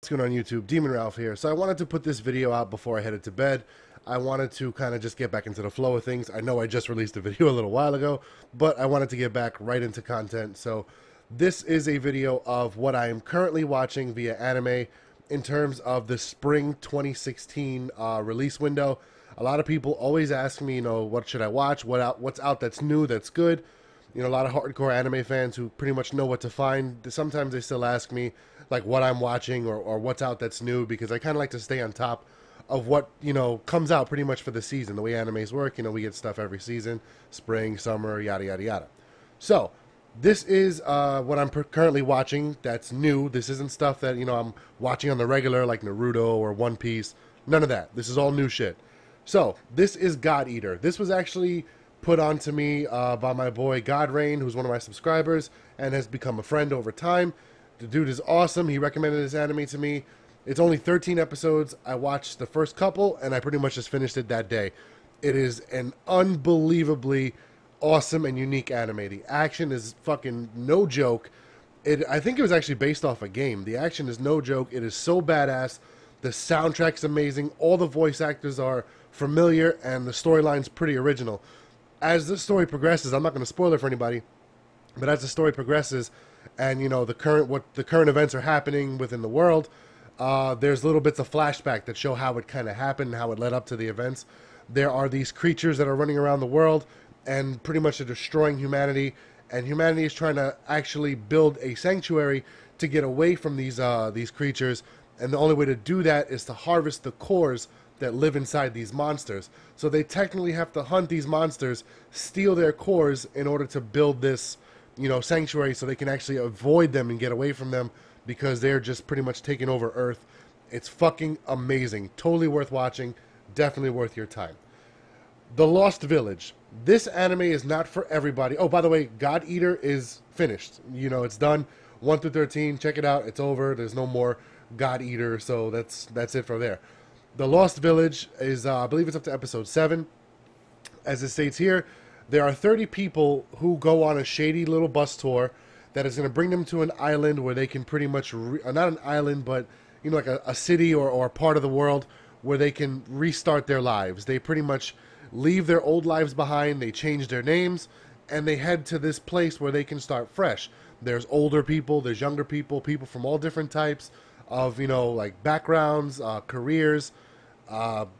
What's going on YouTube? Demon Ralph here. So I wanted to put this video out before I headed to bed. I wanted to kind of just get back into the flow of things. I know I just released a video a little while ago, but I wanted to get back right into content. So this is a video of what I am currently watching via anime in terms of the spring 2016 release window. A lot of people always ask me, what should I watch? What's out that's new, that's good? A lot of hardcore anime fans who pretty much know what to find. Sometimes they still ask me, like, what I'm watching or what's out that's new, because I kind of like to stay on top of what, comes out pretty much for the season. The way animes work, we get stuff every season, spring, summer, yada, yada, yada. So, this is what I'm currently watching that's new. This isn't stuff that, I'm watching on the regular, like Naruto or One Piece. None of that. This is all new shit. So, this is God Eater. This was actually put on to me by my boy God Rain, who's one of my subscribers and has become a friend over time. The dude is awesome. He recommended this anime to me. It's only 13 episodes. I watched the first couple and I pretty much just finished it that day. It is an unbelievably awesome and unique anime. The action is fucking no joke. I think it was actually based off a game. The action is no joke. It is so badass. The soundtrack's amazing. All the voice actors are familiar and the storyline's pretty original. As the story progresses, I'm not going to spoil it for anybody, but as the story progresses and, the current events are happening within the world, there's little bits of flashback that show how it kind of happened, how it led up to the events. There are these creatures that are running around the world and pretty much are destroying humanity, and humanity is trying to actually build a sanctuary to get away from these creatures, and the only way to do that is to harvest the cores that live inside these monsters. So they technically have to hunt these monsters, steal their cores in order to build this, sanctuary, so they can actually avoid them and get away from them, because they're just pretty much taking over Earth. It's fucking amazing. Totally worth watching. Definitely worth your time. The Lost Village. This anime is not for everybody. Oh, by the way, God Eater is finished. It's done. 1 through 13. Check it out. It's over. There's no more God Eater, so that's it from there. The Lost Village is, I believe it's up to episode 7. As it states here, there are 30 people who go on a shady little bus tour that is going to bring them to an island where they can pretty much, not an island, but, like a city or a part of the world where they can restart their lives. They pretty much leave their old lives behind, they change their names, and they head to this place where they can start fresh. There's older people, there's younger people, people from all different types of, like backgrounds, careers.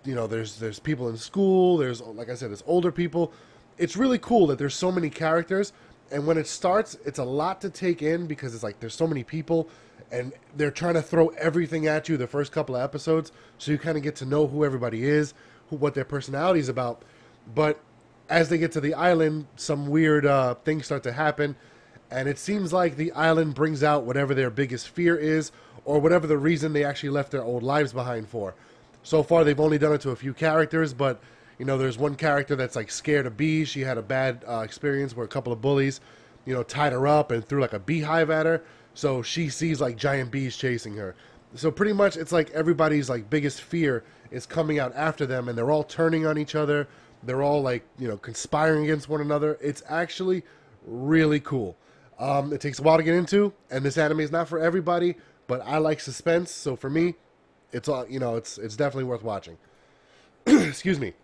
There's people in school. There's, like I said, there's older people. It's really cool that there's so many characters, and when it starts, it's a lot to take in because it's like there's so many people, and they're trying to throw everything at you the first couple of episodes, so you kind of get to know who everybody is, what their personality is about. But as they get to the island, some weird things start to happen, and it seems like the island brings out whatever their biggest fear is, or whatever the reason they actually left their old lives behind for. So far, they've only done it to a few characters, but, there's one character that's, like, scared of bees. She had a bad experience where a couple of bullies, tied her up and threw, like, a beehive at her. So she sees, like, giant bees chasing her. So pretty much, it's like everybody's, like, biggest fear is coming out after them, and they're all turning on each other. They're all, like, conspiring against one another. It's actually really cool. It takes a while to get into, and this anime is not for everybody, but I like suspense, so for me, it's all, it's definitely worth watching. Excuse me.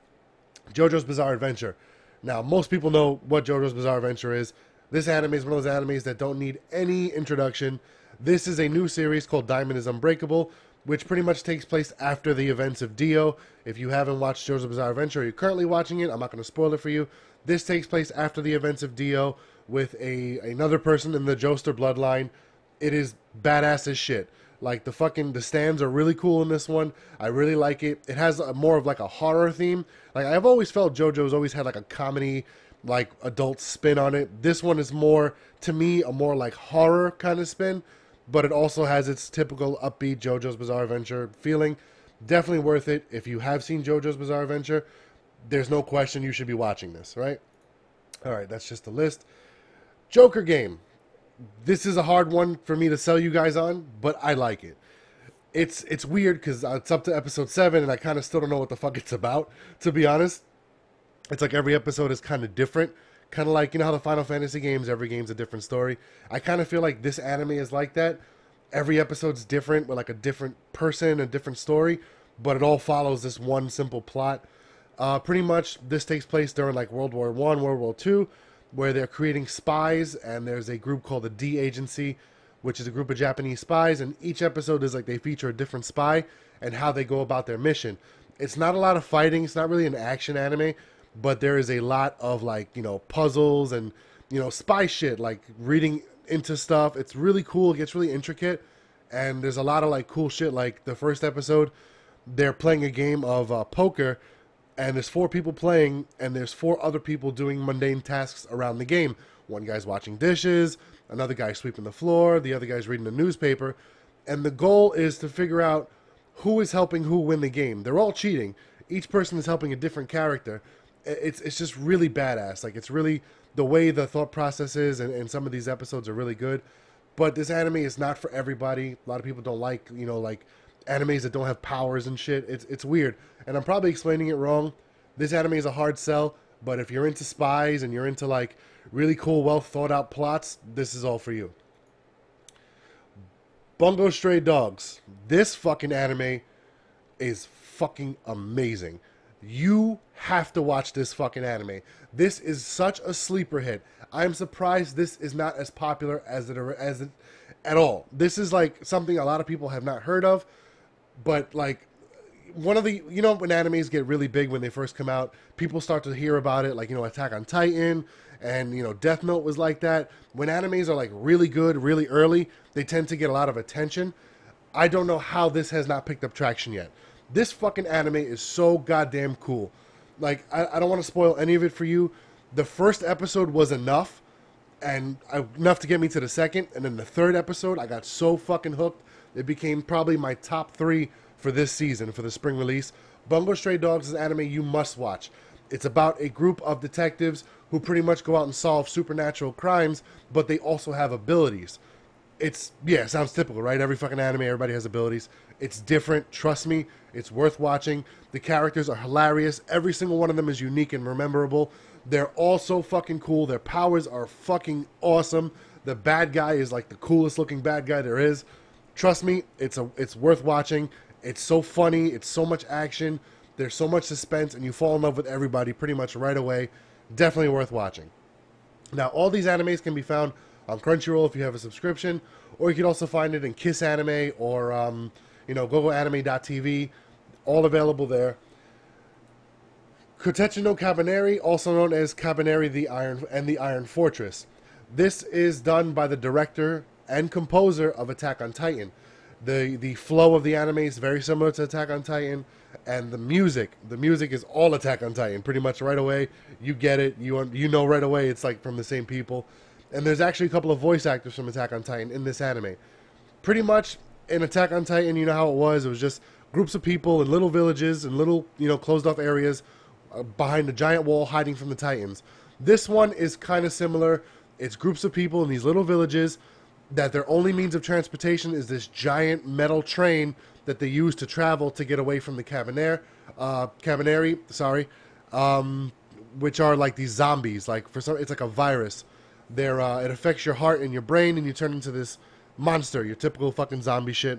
Jojo's Bizarre Adventure. Now, most people know what Jojo's Bizarre Adventure is. This anime is one of those animes that don't need any introduction. This is a new series called Diamond is Unbreakable, which pretty much takes place after the events of Dio. If you haven't watched Jojo's Bizarre Adventure, you're currently watching it. I'm not going to spoil it for you. This takes place after the events of Dio with another person in the Joestar bloodline. It is badass as shit. Like, the stands are really cool in this one. I really like it. It has more of, like, a horror theme. Like, I've always felt JoJo's always had, like, a comedy, like, adult spin on it. This one is more, to me, a more, like, horror kind of spin. But it also has its typical upbeat JoJo's Bizarre Adventure feeling. Definitely worth it. If you have seen JoJo's Bizarre Adventure, there's no question you should be watching this, right? All right, that's just the list. Joker game. This is a hard one for me to sell you guys on, but I like it. It's weird because it's up to episode 7, and I kind of still don't know what the fuck it's about, to be honest. It's like every episode is kind of different. Kind of like, how the Final Fantasy games, every game's a different story. I kind of feel like this anime is like that. Every episode's different with like a different person, a different story, but it all follows this one simple plot. Pretty much, this takes place during like World War One, World War Two, where they're creating spies, and there's a group called the D Agency, which is a group of Japanese spies, and each episode is like they feature a different spy and how they go about their mission. It's not a lot of fighting. It's not really an action anime, but there is a lot of like, you know, puzzles and, you know, spy shit, like reading into stuff. It's really cool. It gets really intricate, and there's a lot of like cool shit. Like the first episode, they're playing a game of poker, and there's 4 people playing, and there's 4 other people doing mundane tasks around the game. One guy's washing dishes, another guy's sweeping the floor, the other guy's reading the newspaper, and the goal is to figure out who is helping who win the game. They're all cheating. Each person is helping a different character. It's just really badass. Like, it's really, the way the thought process is, and some of these episodes are really good. But this anime is not for everybody. A lot of people don't like, you know, like animes that don't have powers and shit. It's weird. And I'm probably explaining it wrong. This anime is a hard sell, but if you're into spies and you're into like really cool, well thought out plots, this is all for you. Bungo Stray Dogs. This fucking anime is fucking amazing. You have to watch this fucking anime. This is such a sleeper hit. I'm surprised this is not as popular as it at all. This is like something a lot of people have not heard of, but like one of the, you know, when animes get really big when they first come out, people start to hear about it, like, you know, Attack on Titan, and, you know, Death Note was like that. When animes are like really good, really early, they tend to get a lot of attention. I don't know how this has not picked up traction yet. This fucking anime is so goddamn cool. Like, I don't want to spoil any of it for you. The first episode was enough, and enough to get me to the second, and then the third episode, I got so fucking hooked, it became probably my top 3 for this season, for the spring release. Bungo Stray Dogs is an anime you must watch. It's about a group of detectives who pretty much go out and solve supernatural crimes, but they also have abilities. It's, yeah, it sounds typical, right? Every fucking anime, everybody has abilities. It's different. Trust me, it's worth watching. The characters are hilarious. Every single one of them is unique and memorable. They're all so fucking cool. Their powers are fucking awesome. The bad guy is like the coolest looking bad guy there is. Trust me, it's worth watching. It's so funny. It's so much action. There's so much suspense, and you fall in love with everybody pretty much right away. Definitely worth watching. Now, all these animes can be found on Crunchyroll if you have a subscription, or you can also find it in Kiss Anime or, you know, gogoanime.tv. All available there. Kotetsu no Kabaneri, also known as Kabaneri the Iron Fortress. This is done by the director and composer of Attack on Titan. The flow of the anime is very similar to Attack on Titan, and the music is all Attack on Titan. Pretty much right away, you get it. You know right away it's like from the same people. And there's actually a couple of voice actors from Attack on Titan in this anime. Pretty much in Attack on Titan, you know how it was. It was just groups of people in little villages and little, you know, closed off areas behind a giant wall hiding from the Titans. This one is kind of similar. It's groups of people in these little villages that their only means of transportation is this giant metal train that they use to travel to get away from the Cabaneri, which are like these zombies. Like for some, it's like a virus. It affects your heart and your brain, and you turn into this monster, your typical fucking zombie shit.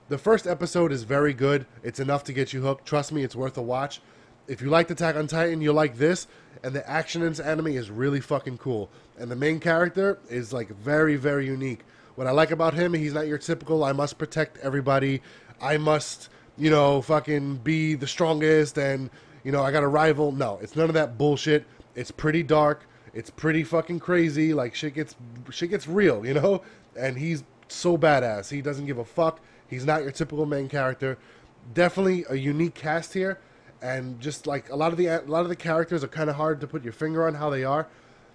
The first episode is very good. It's enough to get you hooked. Trust me, it's worth a watch. If you liked Attack on Titan, you'll like this. And the action in this anime is really fucking cool. And the main character is like very, very unique. What I like about him, he's not your typical, I must protect everybody. I must, you know, fucking be the strongest and, you know, I got a rival. No, it's none of that bullshit. It's pretty dark. It's pretty fucking crazy. Like, shit gets real, you know? And he's so badass. He doesn't give a fuck. He's not your typical main character. Definitely a unique cast here. And just like a lot of the characters are kind of hard to put your finger on how they are.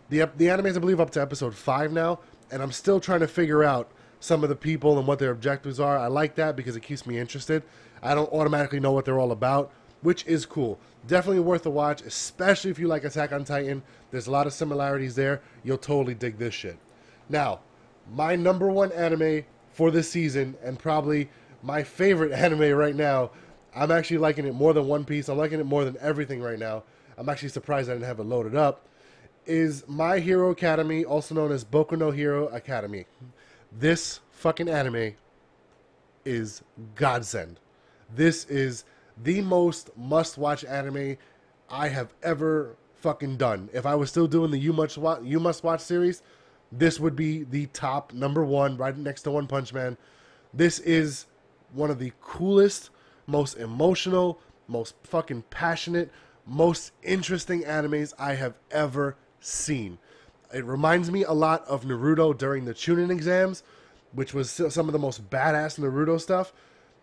The anime is, I believe, up to episode 5 now, and I'm still trying to figure out some of the people and what their objectives are. I like that because it keeps me interested. I don't automatically know what they're all about, which is cool. Definitely worth a watch, especially if you like Attack on Titan. There's a lot of similarities there. You'll totally dig this shit. Now, my number 1 anime for this season, and probably my favorite anime right now, I'm actually liking it more than One Piece. I'm liking it more than everything right now. I'm actually surprised I didn't have it loaded up. Is My Hero Academy, also known as Boku no Hero Academy. This fucking anime is godsend. This is the most must-watch anime I have ever fucking done. If I was still doing the You Must Watch series, this would be the top #1, right next to One Punch Man. This is one of the coolest, most emotional, most fucking passionate, most interesting animes I have ever seen. It reminds me a lot of Naruto during the Chunin exams, which was some of the most badass Naruto stuff.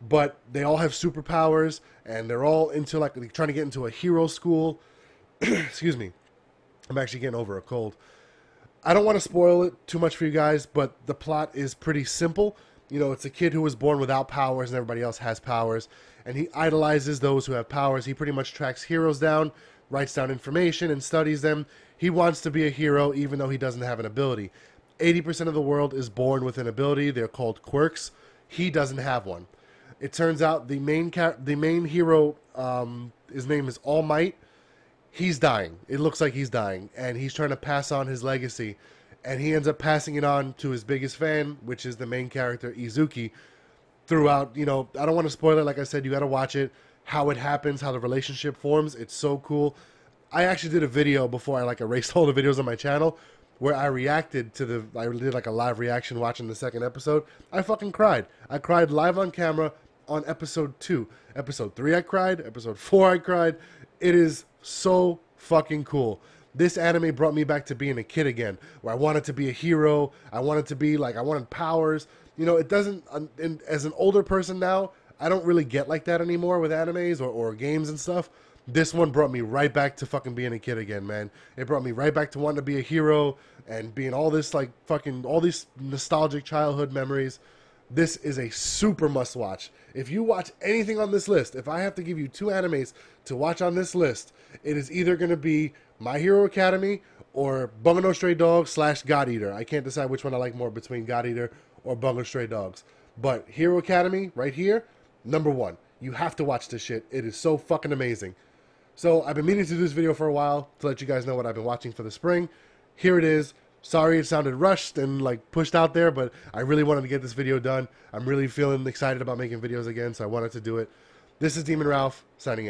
But they all have superpowers, and they're all into like trying to get into a hero school. Excuse me, I'm actually getting over a cold. I don't want to spoil it too much for you guys, but the plot is pretty simple. You know, it's a kid who was born without powers, and everybody else has powers, and he idolizes those who have powers. He pretty much tracks heroes down, writes down information, and studies them. He wants to be a hero, even though he doesn't have an ability. 80% of the world is born with an ability. They're called quirks. He doesn't have one. It turns out the main hero, his name is All Might. He's dying. It looks like he's dying, and he's trying to pass on his legacy, and he ends up passing it on to his biggest fan, which is the main character Izuki. Throughout, you know, I don't want to spoil it. Like I said, you got to watch it. How it happens, how the relationship forms. It's so cool. I actually did a video before I like erased all the videos on my channel, where I reacted to I did like a live reaction watching the second episode. I fucking cried. I cried live on camera on episode 2. Episode 3 I cried. Episode 4 I cried. It is so fucking cool. This anime brought me back to being a kid again, where I wanted to be a hero. I wanted to be like, I wanted powers. You know, it doesn't, as an older person now, I don't really get like that anymore with animes or games and stuff. This one brought me right back to fucking being a kid again, man. It brought me right back to wanting to be a hero and being all this like fucking, all these nostalgic childhood memories. This is a super must watch. If you watch anything on this list, if I have to give you 2 animes to watch on this list, it is either going to be My Hero Academy or Bungo no Stray Dogs / God Eater. I can't decide which one I like more between God Eater or Bungo Stray Dogs. But Hero Academy, right here, #1. You have to watch this shit. It is so fucking amazing. So I've been meaning to do this video for a while to let you guys know what I've been watching for the spring. Here it is. Sorry it sounded rushed and like pushed out there, but I really wanted to get this video done. I'm really feeling excited about making videos again, so I wanted to do it. This is Demon Ralph, signing out.